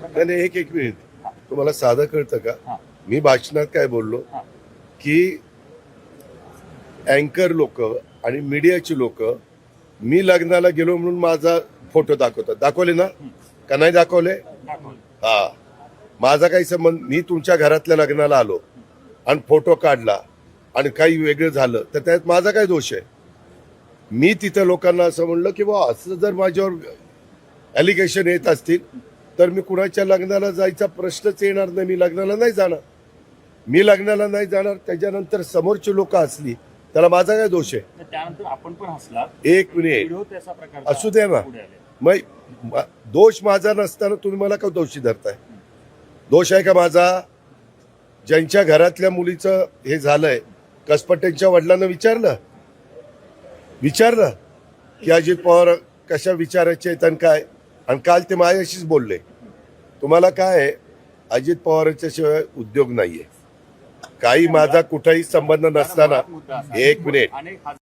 नाही नाही, एक मिनिट, तुम्हाला साधं कळतं का? मी भाषणात काय बोललो की अँकर लोक आणि मीडियाची लोक मी लग्नाला गेलो म्हणून माझा फोटो दाखवतात. दाखवले ना का नाही दाखवले? हा, माझा काही संबंध. मी तुमच्या घरातल्या लग्नाला आलो आणि फोटो काढला आणि काही वेगळं झालं तर त्यात माझा काय दोष आहे? मी तिथं लोकांना असं म्हणलं की बा असं जर माझ्यावर ॲलिगेशन येत असतील तर मी कुणाच्या लग्नाला जायचा प्रश्नच येणार नाही. मी लग्नाला नाही जाणार. मी लग्नाला नाही जाणार. त्याच्यानंतर समोरची लोक असली त्याला माझा काय दोष आहे? त्यानंतर आपण पण हसला. एक मिनिट असू द्या ना. मग दोष माझा नसताना तुम्ही मला का दोषी धरताय? दोष आहे का माझा? ज्यांच्या घरातल्या मुलीचं हे झालंय, कसपटेंच्या वडिलांना विचारलं की अजित पवार कशा विचारायचे आहेत आणि काय, आणि काल ते माझ्याशीच बोलले. तुम्हाला काय आहे, अजित पवारांच्या शिवाय उद्योग नाहीये. काही माझा कुठेही संबंध नसताना. एक मिनिट,